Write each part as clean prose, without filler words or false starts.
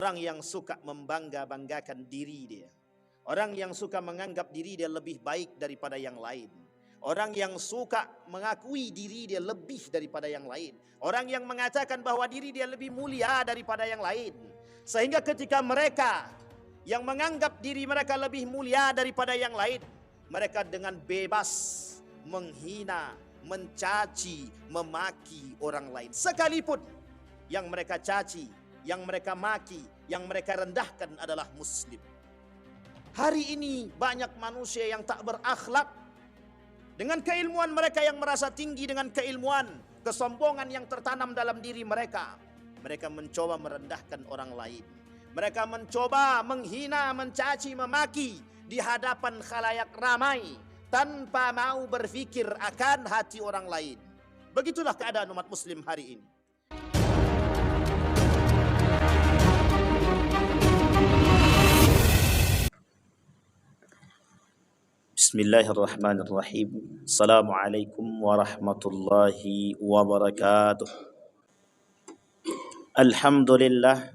Orang yang suka membangga-banggakan diri dia. Orang yang suka menganggap diri dia lebih baik daripada yang lain. Orang yang suka mengakui diri dia lebih daripada yang lain. Orang yang mengatakan bahwa diri dia lebih mulia daripada yang lain. Sehingga ketika mereka yang menganggap diri mereka lebih mulia daripada yang lain, mereka dengan bebas menghina, mencaci, memaki orang lain. Sekalipun yang mereka caci, yang mereka maki, yang mereka rendahkan adalah muslim. Hari ini banyak manusia yang tak berakhlak. Dengan keilmuan mereka yang merasa tinggi, dengan keilmuan, kesombongan yang tertanam dalam diri mereka, mereka mencoba merendahkan orang lain. Mereka mencoba menghina, mencaci, memaki di hadapan khalayak ramai tanpa mau berfikir akan hati orang lain. Begitulah keadaan umat muslim hari ini. Bismillahirrahmanirrahim. Assalamualaikum warahmatullahi wabarakatuh. Alhamdulillah.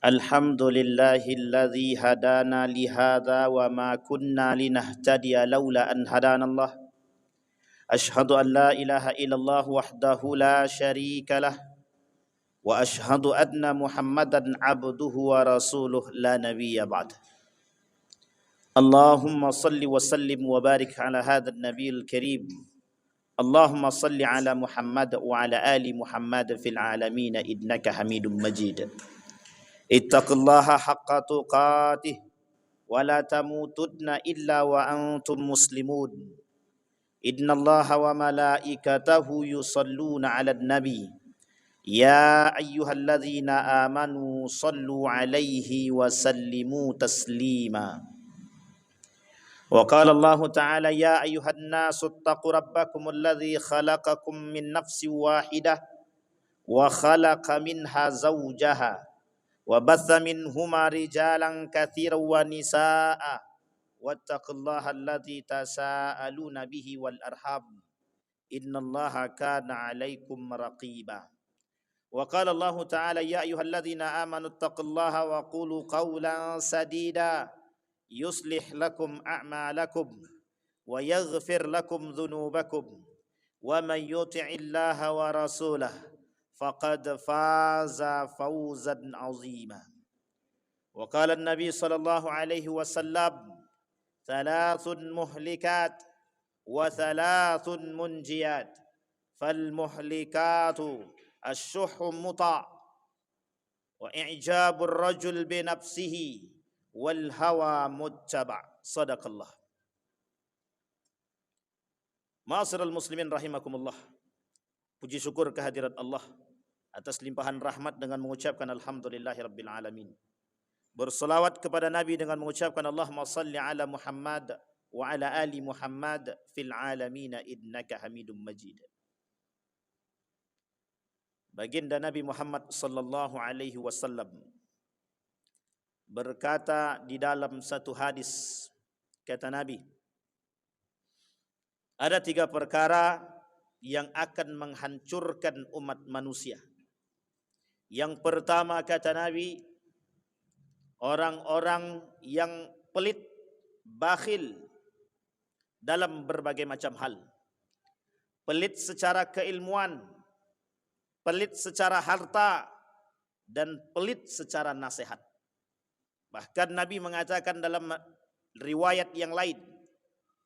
Alhamdulillahilladzi hadana lihadza wa ma kunna linahtadiya laula an hadanallah. Ashhadu an la ilaha illallah wahdahu la syarikalah wa ashhadu anna Muhammadan abduhu wa rasuluh la nabiyya ba'd. Allahumma salli wa sallim wa barik ala hadzal nabiyil karim. Allahumma salli ala Muhammad wa ala ali Muhammad fil alamin innaka Hamidum Majid. Ittaqullaha haqqa tuqatih wa la tamutunna illa wa antum muslimun. Innallaha wa malaikatahu yusalluna 'alan nabi. Ya ayyuhalladzina amanu sallu 'alaihi wa sallimu taslima. Wa qala Allah Ta'ala ya ayyuhan nasu ittaqu rabbakum alladzi khalaqakum min nafsin wahidah wa khalaqa minha zawjaha wa batha minhuma rijalan katsiran wa nisaa'a wattaqullaha alladzi tasaaluna bihi wal arham innallaha kana 'alaikum raqiba. Wa qala Allah Ta'ala ya ayyuhalladzina amanu ittaqullaha wa qulu qawlan sadida yuslih lakum a'malakum wa yaghfir lakum dhunubakum wa man yuti'illaha wa rasulah faqad faza fawzan 'azima. Wa qala an-nabi sallallahu alaihi wasallam thalathun muhlikat wa thalathun munjiyat fal muhlikatu asy-syuhhu muta' wa i'jabur rajul bi nafsihi wal hawa muttaba'. Sadaqallah. Ma'asyiral muslimin rahimakumullah. Puji syukur kehadirat Allah atas limpahan rahmat dengan mengucapkan alhamdulillahirabbil alamin. Berselawat kepada Nabi dengan mengucapkan Allahumma salli ala Muhammad wa ala ali Muhammad fil alamin innaka Hamidum Majid. Baginda Nabi Muhammad sallallahu alaihi wasallam berkata di dalam satu hadis, kata Nabi, ada 3 perkara yang akan menghancurkan umat manusia. Yang pertama, kata Nabi, orang-orang yang pelit, bakhil dalam berbagai macam hal. Pelit secara keilmuan, pelit secara harta, dan pelit secara nasihat. Bahkan Nabi mengatakan dalam riwayat yang lain,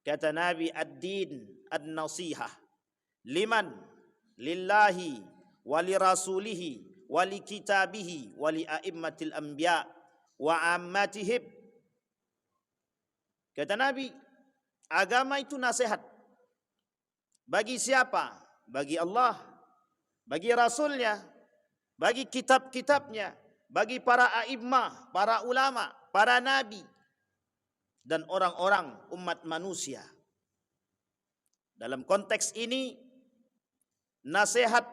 kata Nabi, ad-din an-nasihah liman lillahi wali rasulihi wali kitabihi wali a'immatil anbiya wa ammatihim. Kata Nabi, agama itu nasihat. Bagi siapa? Bagi Allah, bagi Rasulnya, bagi kitab-kitabnya, bagi para a'immah, para ulama, para nabi, dan orang-orang umat manusia. Dalam konteks ini, nasihat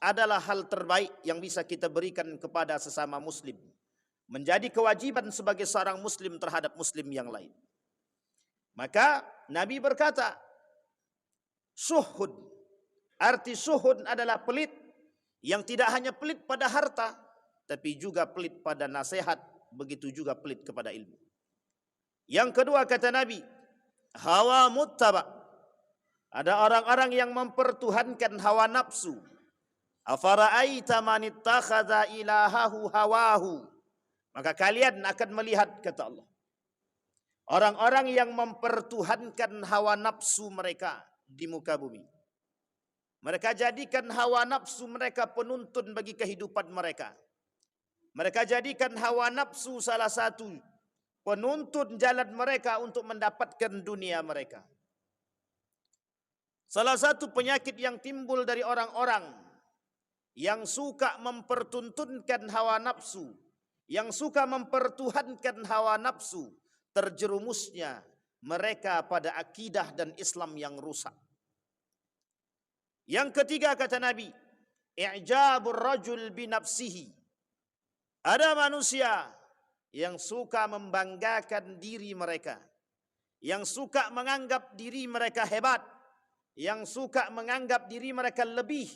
adalah hal terbaik yang bisa kita berikan kepada sesama muslim. Menjadi kewajiban sebagai seorang muslim terhadap muslim yang lain. Maka Nabi berkata, suhud. Arti suhud adalah pelit yang tidak hanya pelit pada harta, tapi juga pelit pada nasihat, begitu juga pelit kepada ilmu. Yang kedua kata Nabi, hawa muttaba. Ada orang-orang yang mempertuhankan hawa nafsu. Afara'aita man ittakhadha ilahahu hawahu. Maka kalian akan melihat, kata Allah, orang-orang yang mempertuhankan hawa nafsu mereka di muka bumi. Mereka jadikan hawa nafsu mereka penuntun bagi kehidupan mereka. Mereka jadikan hawa nafsu salah satu penuntun jalan mereka untuk mendapatkan dunia mereka. Salah satu penyakit yang timbul dari orang-orang yang suka mempertuntunkan hawa nafsu, yang suka mempertuhankan hawa nafsu, terjerumusnya mereka pada akidah dan Islam yang rusak. Yang ketiga kata Nabi, i'jabur rajul binafsihi. Ada manusia yang suka membanggakan diri mereka, yang suka menganggap diri mereka hebat, yang suka menganggap diri mereka lebih,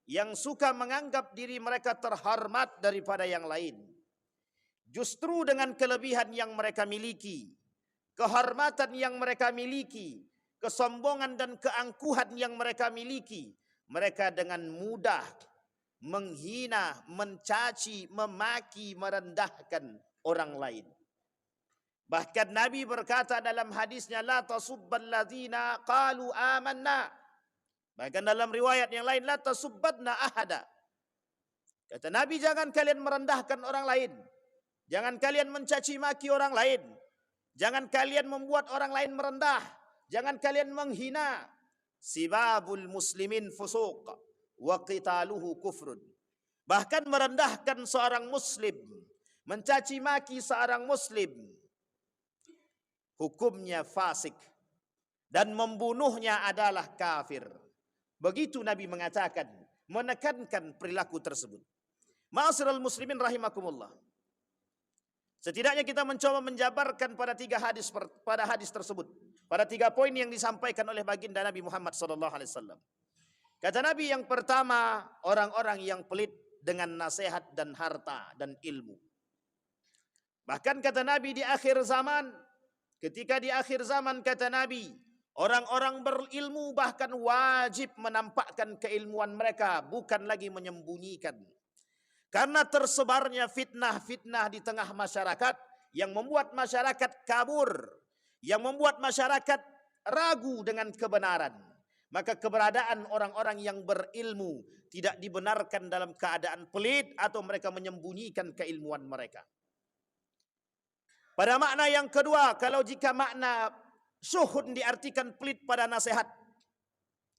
yang suka menganggap diri mereka terhormat daripada yang lain. Justru dengan kelebihan yang mereka miliki, kehormatan yang mereka miliki, kesombongan dan keangkuhan yang mereka miliki, mereka dengan mudah menghina, mencaci, memaki, merendahkan orang lain. Bahkan Nabi berkata dalam hadisnya, la tasubbal ladzina qalu amanna. Bahkan dalam riwayat yang lain, la tasubbadna ahada. Kata Nabi, jangan kalian merendahkan orang lain. Jangan kalian mencaci maki orang lain. Jangan kalian membuat orang lain merendah. Jangan kalian menghina. Sibabul muslimin fusuq wa qitaluhu kufrun. Bahkan merendahkan seorang muslim, mencaci maki seorang muslim, hukumnya fasik, dan membunuhnya adalah kafir. Begitu Nabi mengatakan, menekankan perilaku tersebut. Ma'asyiral muslimin rahimakumullah. Setidaknya kita mencoba menjabarkan pada hadis tersebut, pada 3 poin yang disampaikan oleh baginda Nabi Muhammad SAW. Kata Nabi, yang pertama, orang-orang yang pelit dengan nasihat dan harta dan ilmu. Bahkan kata Nabi di akhir zaman, ketika di akhir zaman kata Nabi, orang-orang berilmu bahkan wajib menampakkan keilmuan mereka, bukan lagi menyembunyikan. Karena tersebarnya fitnah-fitnah di tengah masyarakat yang membuat masyarakat kabur, yang membuat masyarakat ragu dengan kebenaran. Maka keberadaan orang-orang yang berilmu tidak dibenarkan dalam keadaan pelit atau mereka menyembunyikan keilmuan mereka. Pada makna yang kedua, kalau jika makna syuhud diartikan pelit pada nasihat,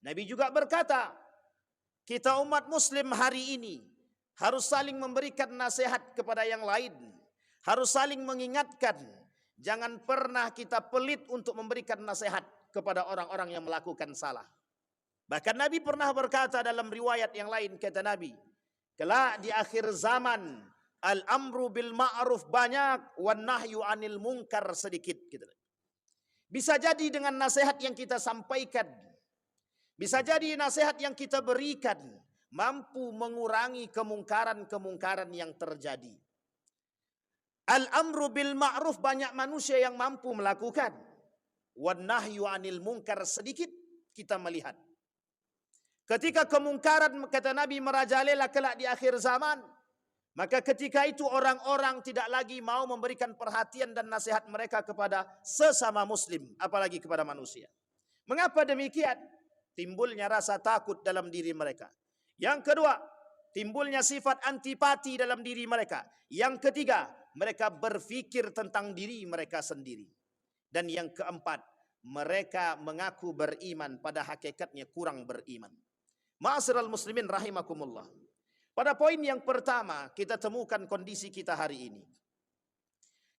Nabi juga berkata, kita umat muslim hari ini harus saling memberikan nasihat kepada yang lain, harus saling mengingatkan. Jangan pernah kita pelit untuk memberikan nasihat kepada orang-orang yang melakukan salah. Bahkan Nabi pernah berkata dalam riwayat yang lain, kata Nabi, kelak di akhir zaman, al-amru bil ma'ruf banyak, wan nahyu anil munkar sedikit. Bisa jadi dengan nasihat yang kita sampaikan, bisa jadi nasihat yang kita berikan, mampu mengurangi kemungkaran-kemungkaran yang terjadi. Al-amru bil ma'ruf banyak manusia yang mampu melakukan. Wan nahyu anil munkar sedikit kita melihat. Ketika kemungkaran, kata Nabi, merajalela kelak di akhir zaman, maka ketika itu orang-orang tidak lagi mau memberikan perhatian dan nasihat mereka kepada sesama muslim, apalagi kepada manusia. Mengapa demikian? Timbulnya rasa takut dalam diri mereka. Yang kedua, timbulnya sifat antipati dalam diri mereka. Yang ketiga, mereka berfikir tentang diri mereka sendiri. Dan yang keempat, mereka mengaku beriman, pada hakikatnya kurang beriman. Ma'asyiral muslimin rahimakumullah. Pada poin yang pertama, kita temukan kondisi kita hari ini.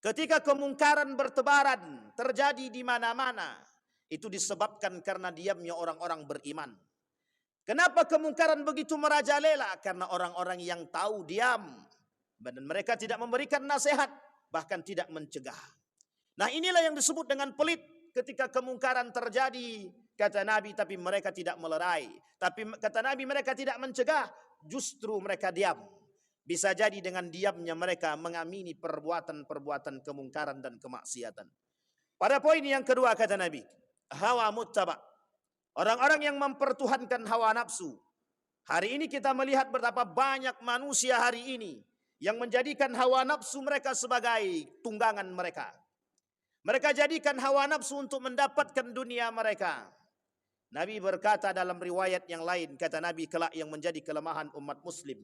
Ketika kemungkaran bertebaran, terjadi di mana-mana, itu disebabkan karena diamnya orang-orang beriman. Kenapa kemungkaran begitu merajalela? Karena orang-orang yang tahu diam, dan mereka tidak memberikan nasihat, bahkan tidak mencegah. Nah, inilah yang disebut dengan pelit. Ketika kemungkaran terjadi, kata Nabi, tapi mereka tidak melerai. Tapi kata Nabi, mereka tidak mencegah, justru mereka diam. Bisa jadi dengan diamnya mereka mengamini perbuatan-perbuatan kemungkaran dan kemaksiatan. Pada poin yang kedua kata Nabi, hawa muttaba. Orang-orang yang mempertuhankan hawa nafsu. Hari ini kita melihat betapa banyak manusia hari ini yang menjadikan hawa nafsu mereka sebagai tunggangan mereka. Mereka jadikan hawa nafsu untuk mendapatkan dunia mereka. Nabi berkata dalam riwayat yang lain, kata Nabi, kelak yang menjadi kelemahan umat muslim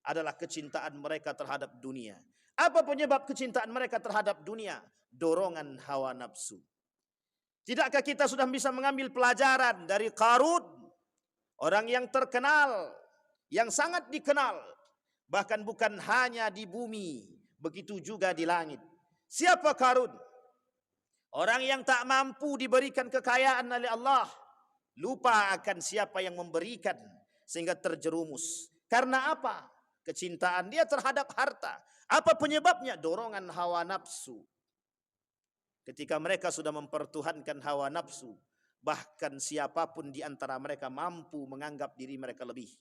adalah kecintaan mereka terhadap dunia. Apa penyebab kecintaan mereka terhadap dunia? Dorongan hawa nafsu. Tidakkah kita sudah bisa mengambil pelajaran dari Qarun, orang yang terkenal, yang sangat dikenal, bahkan bukan hanya di bumi, begitu juga di langit. Siapa Qarun? Orang yang tak mampu diberikan kekayaan oleh Allah, lupa akan siapa yang memberikan, sehingga terjerumus. Karena apa? Kecintaan dia terhadap harta. Apa penyebabnya? Dorongan hawa nafsu. Ketika mereka sudah mempertuhankan hawa nafsu, bahkan siapapun di antara mereka mampu menganggap diri mereka lebih.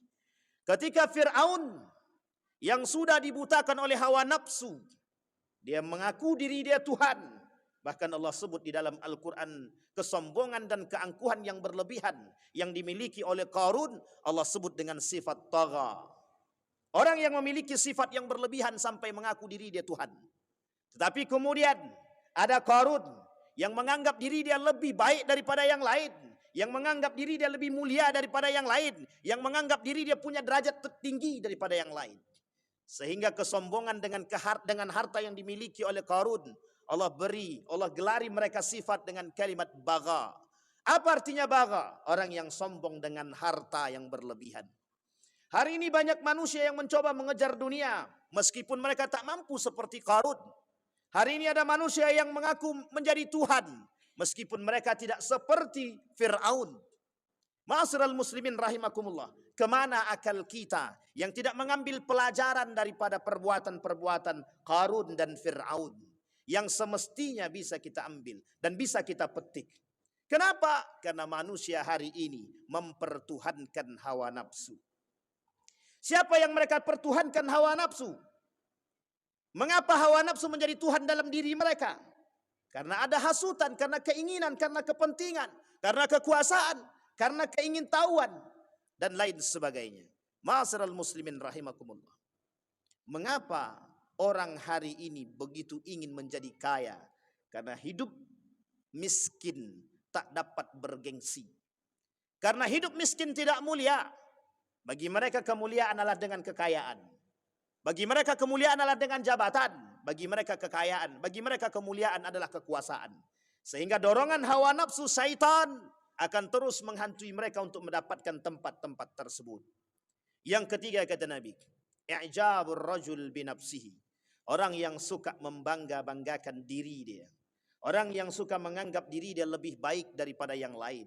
Ketika Fir'aun yang sudah dibutakan oleh hawa nafsu, dia mengaku diri dia Tuhan. Bahkan Allah sebut di dalam Al-Quran kesombongan dan keangkuhan yang berlebihan yang dimiliki oleh Qarun, Allah sebut dengan sifat tagha. Orang yang memiliki sifat yang berlebihan sampai mengaku diri dia Tuhan. Tetapi kemudian ada Qarun yang menganggap diri dia lebih baik daripada yang lain, yang menganggap diri dia lebih mulia daripada yang lain, yang menganggap diri dia punya derajat tertinggi daripada yang lain. Sehingga kesombongan dengan harta yang dimiliki oleh Qarun, Allah gelari mereka sifat dengan kalimat bagha. Apa artinya bagha? Orang yang sombong dengan harta yang berlebihan. Hari ini banyak manusia yang mencoba mengejar dunia, meskipun mereka tak mampu seperti Qarun. Hari ini ada manusia yang mengaku menjadi Tuhan, meskipun mereka tidak seperti Fir'aun. Ma'asyiral muslimin rahimakumullah. Kemana akal kita yang tidak mengambil pelajaran daripada perbuatan-perbuatan Qarun dan Fir'aun, yang semestinya bisa kita ambil dan bisa kita petik. Kenapa? Karena manusia hari ini mempertuhankan hawa nafsu. Siapa yang mereka pertuhankan hawa nafsu? Mengapa hawa nafsu menjadi Tuhan dalam diri mereka? Karena ada hasutan, karena keinginan, karena kepentingan, karena kekuasaan, karena keingintahuan, dan lain sebagainya. Ma'asyiral muslimin rahimakumullah. Mengapa orang hari ini begitu ingin menjadi kaya? Karena hidup miskin tak dapat bergengsi. Karena hidup miskin tidak mulia. Bagi mereka kemuliaan adalah dengan kekayaan. Bagi mereka kemuliaan adalah dengan jabatan. Bagi mereka kekayaan, bagi mereka kemuliaan adalah kekuasaan. Sehingga dorongan hawa nafsu syaitan akan terus menghantui mereka untuk mendapatkan tempat-tempat tersebut. Yang ketiga kata Nabi, i'jabur rajul binafsihi. Orang yang suka membangga-banggakan diri dia. Orang yang suka menganggap diri dia lebih baik daripada yang lain.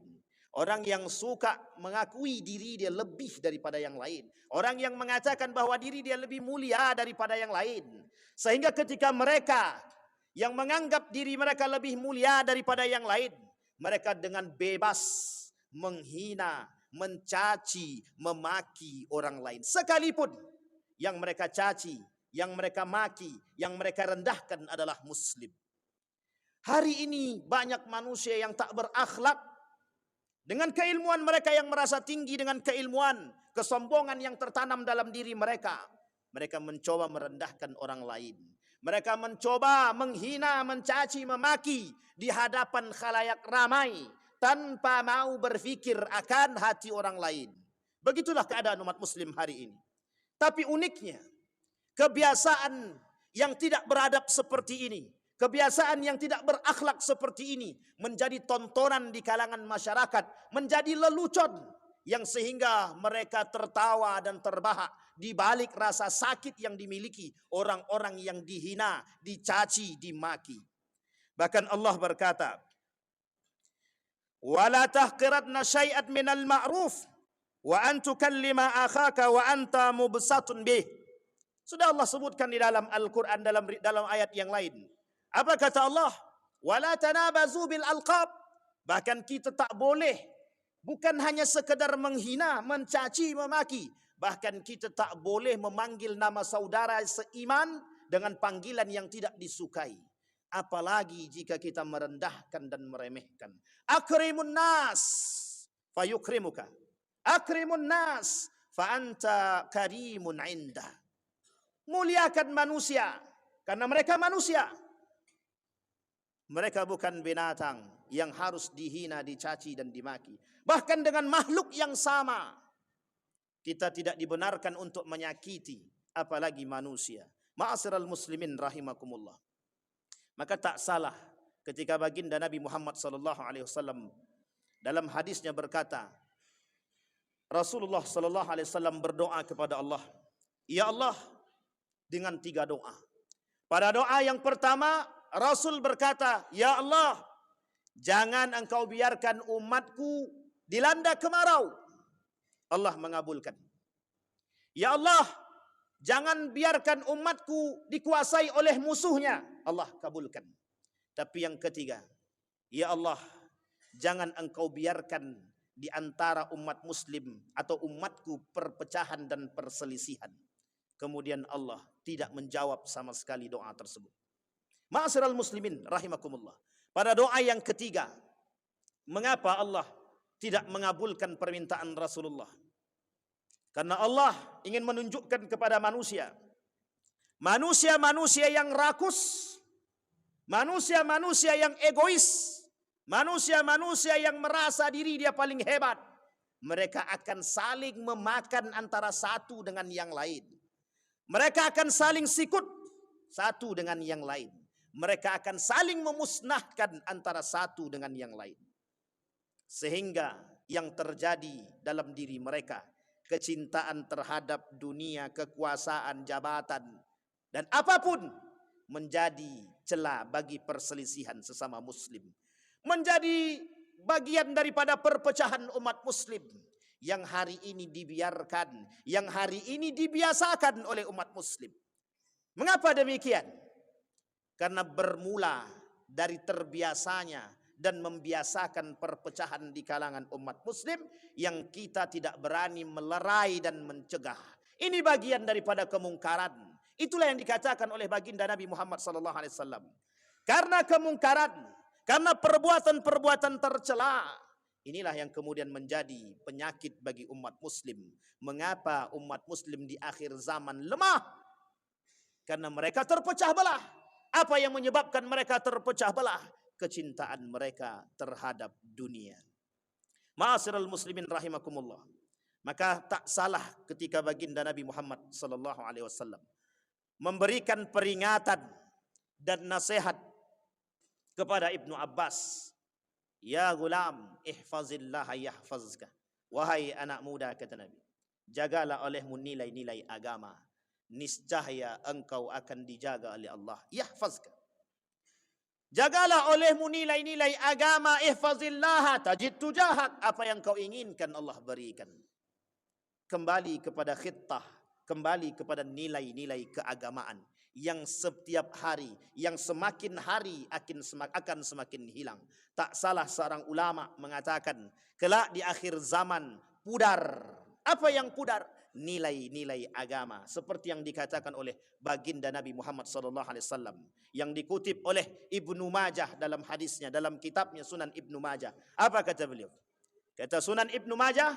Orang yang suka mengakui diri dia lebih daripada yang lain. Orang yang mengatakan bahwa diri dia lebih mulia daripada yang lain. Sehingga ketika mereka yang menganggap diri mereka lebih mulia daripada yang lain, mereka dengan bebas menghina, mencaci, memaki orang lain. Sekalipun yang mereka caci, yang mereka maki, yang mereka rendahkan adalah muslim. Hari ini banyak manusia yang tak berakhlak. Dengan keilmuan mereka yang merasa tinggi, dengan keilmuan, kesombongan yang tertanam dalam diri mereka, mereka mencoba merendahkan orang lain. Mereka mencoba menghina, mencaci, memaki di hadapan khalayak ramai tanpa mau berfikir akan hati orang lain. Begitulah keadaan umat muslim hari ini. Tapi uniknya, kebiasaan yang tidak beradab seperti ini, kebiasaan yang tidak berakhlak seperti ini menjadi tontonan di kalangan masyarakat, menjadi lelucon yang sehingga mereka tertawa dan terbahak di balik rasa sakit yang dimiliki orang-orang yang dihina, dicaci, dimaki. Bahkan Allah berkata, "Wala tahqiranna syai'an minal ma'ruf wa an tukallima akhaka wa anta mubsatun bih." Sudah Allah sebutkan di dalam Al-Quran dalam ayat yang lain. Apa kata Allah? Wala tanabazu bil alqab. Bahkan kita tak boleh bukan hanya sekedar menghina, mencaci, memaki, Bahkan kita tak boleh memanggil nama saudara seiman dengan panggilan yang tidak disukai. Apalagi jika kita merendahkan dan meremehkan. Akrimun nas fayukrimuka. Akrimun nas fa anta karimun indah. Muliakan manusia karena mereka manusia. Mereka bukan binatang yang harus dihina, dicaci dan dimaki. Bahkan dengan makhluk yang sama kita tidak dibenarkan untuk menyakiti, apalagi manusia. Ma'asyiral muslimin rahimakumullah. Maka tak salah ketika baginda Nabi Muhammad sallallahu alaihi wasallam dalam hadisnya berkata, Rasulullah sallallahu alaihi wasallam berdoa kepada Allah, "Ya Allah," dengan 3 doa. Pada doa yang pertama, Rasul berkata, "Ya Allah, jangan engkau biarkan umatku dilanda kemarau." Allah mengabulkan. "Ya Allah, jangan biarkan umatku dikuasai oleh musuhnya." Allah kabulkan. Tapi yang ketiga, "Ya Allah, jangan engkau biarkan di antara umat muslim atau umatku perpecahan dan perselisihan." Kemudian Allah tidak menjawab sama sekali doa tersebut. Ma'asyiral muslimin rahimakumullah. Pada doa yang ketiga, mengapa Allah tidak mengabulkan permintaan Rasulullah? Karena Allah ingin menunjukkan kepada manusia, manusia-manusia yang rakus, manusia-manusia yang egois, manusia-manusia yang merasa diri dia paling hebat, mereka akan saling memakan antara satu dengan yang lain. Mereka akan saling sikut satu dengan yang lain. Mereka akan saling memusnahkan antara satu dengan yang lain. Sehingga yang terjadi dalam diri mereka, kecintaan terhadap dunia, kekuasaan, jabatan, dan apapun menjadi celah bagi perselisihan sesama muslim. Menjadi bagian daripada perpecahan umat muslim yang hari ini dibiarkan, yang hari ini dibiasakan oleh umat muslim. Mengapa demikian? Karena bermula dari terbiasanya dan membiasakan perpecahan di kalangan umat muslim yang kita tidak berani melerai dan mencegah. Ini bagian daripada kemungkaran. Itulah yang dikatakan oleh baginda Nabi Muhammad SAW. Karena kemungkaran, karena perbuatan-perbuatan tercela, inilah yang kemudian menjadi penyakit bagi umat muslim. Mengapa umat muslim di akhir zaman lemah? Karena mereka terpecah belah. Apa yang menyebabkan mereka terpecah belah? Kecintaan mereka terhadap dunia. Ma'asyiral muslimin rahimakumullah. Maka tak salah ketika baginda Nabi Muhammad sallallahu alaihi wasallam memberikan peringatan dan nasihat kepada Ibnu Abbas. "Ya gulam, ihfazillah yahfazka." Wahai anak muda, kata Nabi, jagalah olehmu nilai-nilai agama. Niscaya engkau akan dijaga oleh Allah. Yahfazka. Jagalah olehmu nilai-nilai agama. Ihfazillah tajid tujahak. Apa yang kau inginkan Allah berikan. Kembali kepada khittah, kembali kepada nilai-nilai keagamaan yang setiap hari, yang semakin hari akan semakin hilang. Tak salah seorang ulama mengatakan, kelak di akhir zaman pudar. Apa yang pudar? Nilai-nilai agama, seperti yang dikatakan oleh baginda Nabi Muhammad SAW, yang dikutip oleh Ibnu Majah dalam hadisnya, dalam kitabnya Sunan Ibnu Majah. Apa kata beliau? Kata Sunan Ibnu Majah,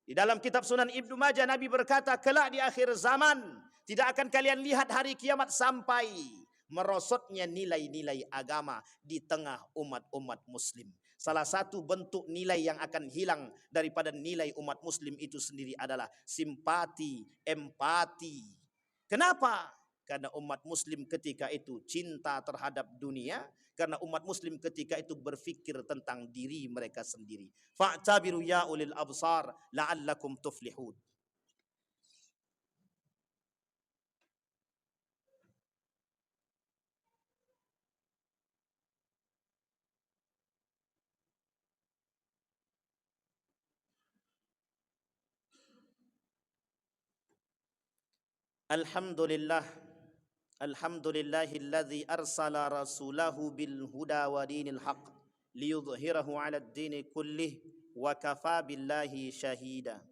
di dalam kitab Sunan Ibnu Majah, Nabi berkata, kelak di akhir zaman tidak akan kalian lihat hari kiamat sampai merosotnya nilai-nilai agama di tengah umat-umat muslim. Salah satu bentuk nilai yang akan hilang daripada nilai umat muslim itu sendiri adalah simpati, empati. Kenapa? Karena umat muslim ketika itu cinta terhadap dunia, karena umat muslim ketika itu berfikir tentang diri mereka sendiri. Fa'tabiru ya ulil absar la'allakum tuflihun. Alhamdulillah, alhamdulillahilladzi arsala rasulahu bil huda wa dinil haq liyudhhirahu 'ala ad-dini kullih wa kafa billahi syahida.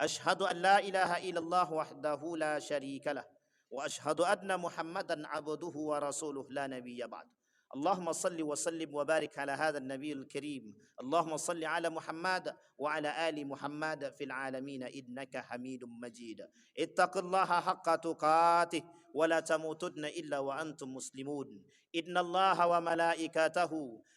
أشهد أن لا إله إلا الله وحده لا شريك له وأشهد أن محمدا عبده ورسوله لا نبي بعد. اللهم صل وسلم وبارك على هذا النبي الكريم. اللهم صل على محمد وعلى آل محمد في العالمين إنك حميد مجيد. اتق الله حق تقاته ولا تموتن إلا وأنتم مسلمون. إن الله وملائكته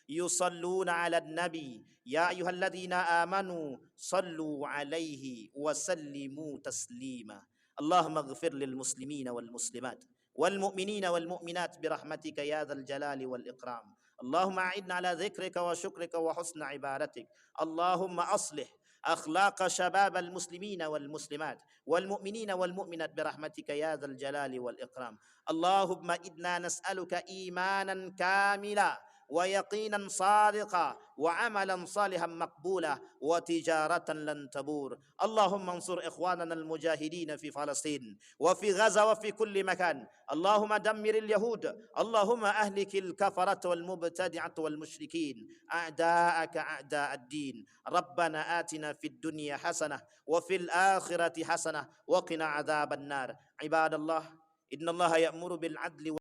يصلون على النبي يا أيها الذين آمنوا صلوا عليه وسلموا تسليما. اللهم اغفر للمسلمين والمسلمات والمؤمنين والمؤمنات برحمتك يا ذا الجلال والإكرام. اللهم أعنا على ذكرك وشكرك وحسن عبادتك. اللهم أصلح أخلاق شباب المسلمين والمسلمات والمؤمنين والمؤمنات برحمتك يا ذا الجلال والإكرام. اللهم إنا نسألك إيمانا كاملا ويقينا صادقا وعملا صالحا مقبولا وتجارة لن تبور. اللهم انصر إخواننا المجاهدين في فلسطين وفي غزة وفي كل مكان. اللهم دمر اليهود. اللهم أهلك الكفرة والمبتدعة والمشركين أعداءك أعداء الدين. ربنا آتنا في الدنيا حسنة وفي الآخرة حسنة وقنا عذاب النار. عباد الله إن الله يأمر بالعدل